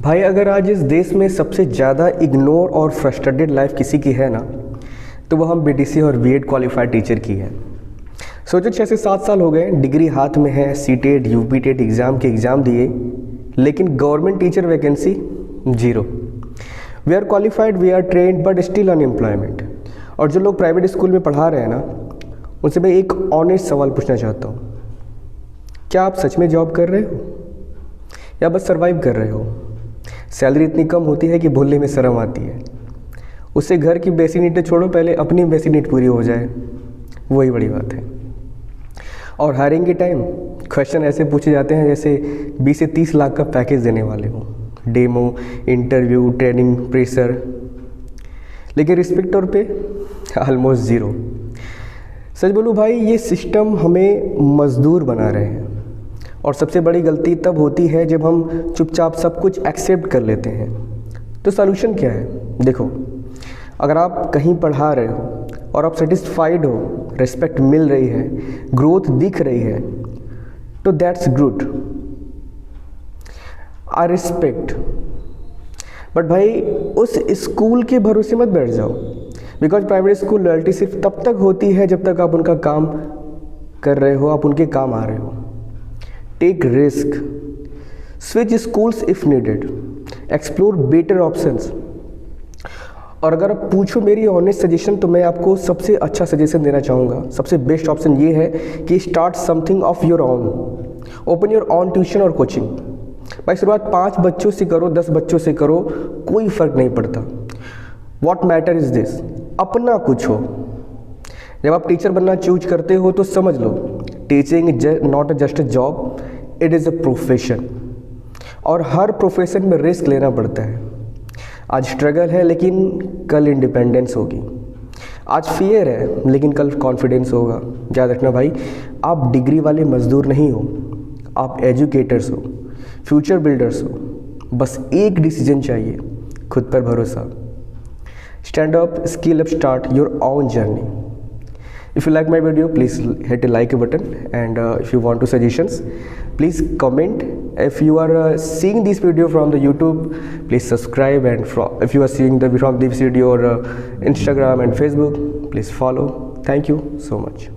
भाई अगर आज इस देश में सबसे ज़्यादा इग्नोर और फ्रस्ट्रेटेड लाइफ किसी की है ना, तो वो हम बीटीसी और बीएड क्वालिफाइड टीचर की है। सोचो 6 से 7 साल हो गए, डिग्री हाथ में है, सीटेट यूपीटेट एग्ज़ाम के एग्ज़ाम दिए, लेकिन government teacher vacancy zero. We are qualified, we are trained, but still unemployment. और जो लोग प्राइवेट स्कूल में पढ़ा रहे हैं ना, उनसे मैं एक ऑनेस्ट सवाल पूछना चाहता हूँ, क्या आप सच में जॉब कर रहे हो या बस सर्वाइव कर रहे हो? सैलरी इतनी कम होती है कि भूलने में शर्म आती है। उससे घर की बेसिक नीडें छोड़ो, पहले अपनी बेसिक नीड पूरी हो जाए, वही बड़ी बात है। और हायरिंग के टाइम क्वेश्चन ऐसे पूछे जाते हैं जैसे 20 से 30 लाख का पैकेज देने वाले हो, डेमो, इंटरव्यू, ट्रेनिंग, प्रेशर, लेकिन रिस्पेक्ट तौर पे ऑलमोस्ट ज़ीरो। सच बोलूँ भाई, ये सिस्टम हमें मजदूर बना रहे हैं। और सबसे बड़ी गलती तब होती है जब हम चुपचाप सब कुछ एक्सेप्ट कर लेते हैं। तो सॉल्यूशन क्या है? देखो, अगर आप कहीं पढ़ा रहे हो और आप सेटिस्फाइड हो, रिस्पेक्ट मिल रही है, ग्रोथ दिख रही है, तो that's good, I respect. But भाई उस स्कूल के भरोसे मत बैठ जाओ, बिकॉज प्राइवेट स्कूल लॉयल्टी सिर्फ तब तक होती है जब तक आप उनका काम कर रहे हो, आप उनके काम आ रहे हो। Take risk, switch schools if needed, explore better options. और अगर आप पूछो मेरी ऑनेस्ट सजेशन, तो मैं आपको सबसे अच्छा सजेशन देना चाहूँगा। सबसे बेस्ट ऑप्शन ये है कि start something of your own, open your on tuition और कोचिंग। भाई शुरुआत 5 बच्चों से करो, 10 बच्चों से करो, कोई फ़र्क नहीं पड़ता। वॉट मैटर इज़ दिस, अपना कुछ हो। जब आप टीचर बनना चूज करते हो तो समझ लो, teaching is not just a job, it is a profession. और हर प्रोफेशन में रिस्क लेना पड़ता है। आज स्ट्रगल है, लेकिन कल इंडिपेंडेंस होगी। आज फियर है, लेकिन कल कॉन्फिडेंस होगा। याद रखना भाई, आप डिग्री वाले मजदूर नहीं हो, आप एजुकेटर्स हो, फ्यूचर बिल्डर्स हो। बस एक डिसीजन चाहिए, खुद पर भरोसा। Stand up, skill up, start your own journey. If you like my video, please hit a like button, and if you want to suggestions, please comment. If you are seeing this video from the YouTube, please subscribe, and if you are seeing from this video or Instagram and Facebook, please follow. Thank you so much.